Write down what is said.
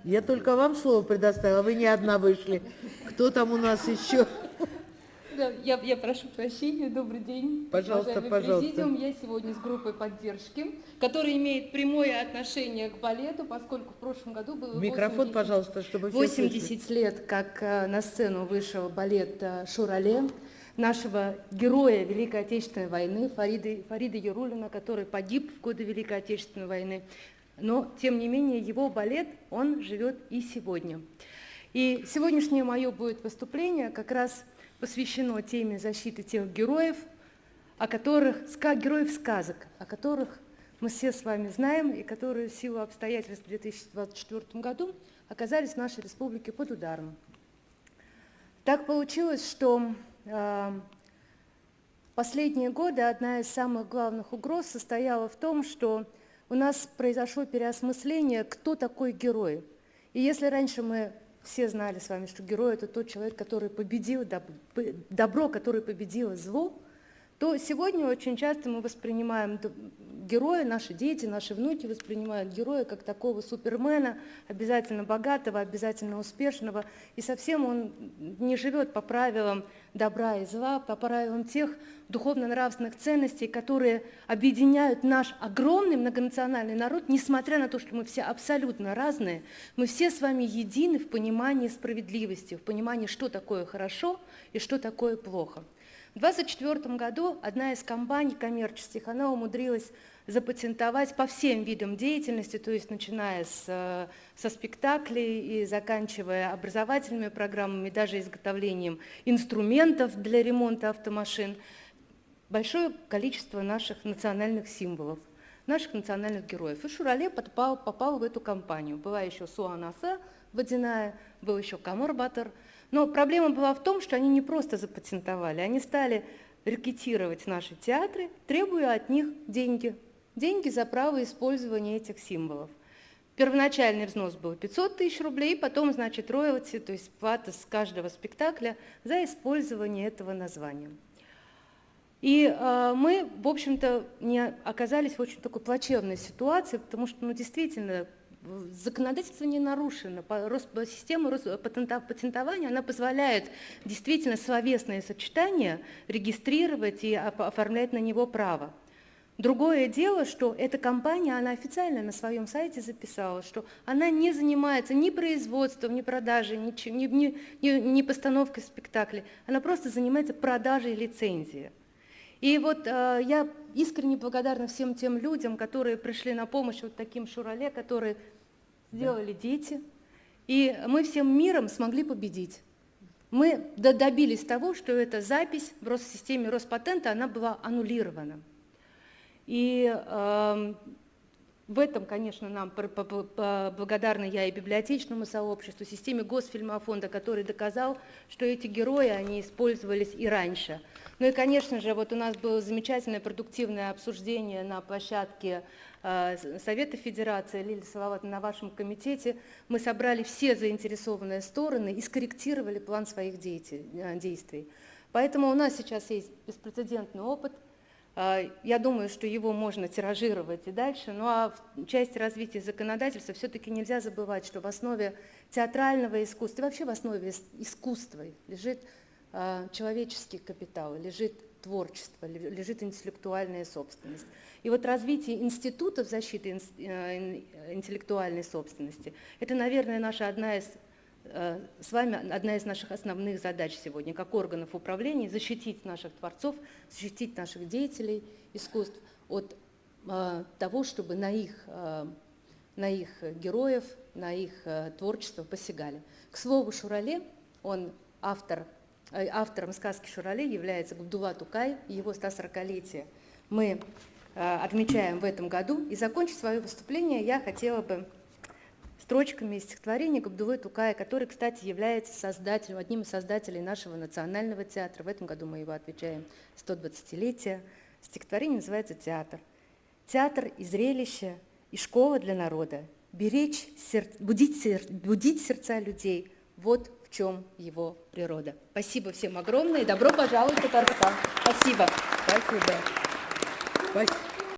Я только вам слово предоставила, вы не одна вышли. Кто там у нас еще? Да, я прошу прощения, добрый день. Пожалуйста, уважаемый пожалуйста. Президиум. Я сегодня с группой поддержки, которая имеет прямое отношение к балету, поскольку в прошлом году было Микрофон, 80, пожалуйста, чтобы все 80 лет, как на сцену вышел балет «Шурале», нашего героя Великой Отечественной войны, Фарида Яруллина, который погиб в годы Великой Отечественной войны. Но, тем не менее, его балет, он живет и сегодня. И сегодняшнее мое будет выступление как раз посвящено теме защиты тех героев, героев сказок, о которых мы все с вами знаем, и которые в силу обстоятельств в 2024 году оказались в нашей республике под ударом. Так получилось, что последние годы одна из самых главных угроз состояла в том, что у нас произошло переосмысление, кто такой герой. И если раньше мы все знали с вами, что герой – это тот человек, который победил добро, который победил зло, то сегодня очень часто мы воспринимаем героя, наши дети, наши внуки воспринимают героя как такого супермена, обязательно богатого, обязательно успешного, и совсем он не живет по правилам добра и зла, по правилам тех духовно-нравственных ценностей, которые объединяют наш огромный многонациональный народ, несмотря на то, что мы все абсолютно разные, мы все с вами едины в понимании справедливости, в понимании, что такое хорошо и что такое плохо. В 2024 году одна из компаний коммерческих, она умудрилась запатентовать по всем видам деятельности, то есть начиная со спектаклей и заканчивая образовательными программами, даже изготовлением инструментов для ремонта автомашин, большое количество наших национальных символов, наших национальных героев. И Шурале попал в эту компанию. Была еще Суанаса водяная, был еще Камор-Батыр. Но проблема была в том, что они не просто запатентовали, они стали рекетировать наши театры, требуя от них деньги. Деньги за право использования этих символов. Первоначальный взнос был 500 тысяч рублей, потом, значит, роялти, то есть плата с каждого спектакля за использование этого названия. И мы, в общем-то, не оказались в очень такой плачевной ситуации, потому что, ну, действительно, законодательство не нарушено. Система патентования она позволяет действительно словесные сочетания регистрировать и оформлять на него право. Другое дело, что эта компания, она официально на своем сайте записала, что она не занимается ни производством, ни продажей, ни постановкой спектаклей, она просто занимается продажей лицензии. И вот я искренне благодарна всем тем людям, которые пришли на помощь вот таким Шурале, которые сделали дети. И мы всем миром смогли победить. Мы добились того, что эта запись в системе Роспатента, она была аннулирована. И в этом, конечно, нам благодарна я и библиотечному сообществу, системе Госфильмофонда, который доказал, что эти герои, они использовались и раньше. Ну и, конечно же, вот у нас было замечательное продуктивное обсуждение на площадке Совета Федерации, Лилия Салаватовна, на вашем комитете. Мы собрали все заинтересованные стороны и скорректировали план своих действий. Поэтому у нас сейчас есть беспрецедентный опыт. Я думаю, что его можно тиражировать и дальше. Ну а в части развития законодательства все-таки нельзя забывать, что в основе театрального искусства, и вообще в основе искусства лежит человеческий капитал, лежит творчество, лежит интеллектуальная собственность. И вот развитие институтов защиты интеллектуальной собственности – это, наверное, наша одна из наших основных задач сегодня, как органов управления, защитить наших творцов, защитить наших деятелей искусств от того, чтобы на их героев, на их творчество посягали. К слову, Шурале, автором сказки Шурале является Габдулла Тукай, и его 140-летие мы отмечаем в этом году. И закончить свое выступление я хотела бы строчками из стихотворения Габдуллы Тукая, который, кстати, является одним из создателей нашего национального театра. В этом году мы его отмечаем 120-летие. Стихотворение называется «Театр». Театр и зрелище, и школа для народа. Будить сердца людей – вот в чем его природа. Спасибо всем огромное и добро пожаловать в Татарстан. Спасибо. Спасибо. Спасибо.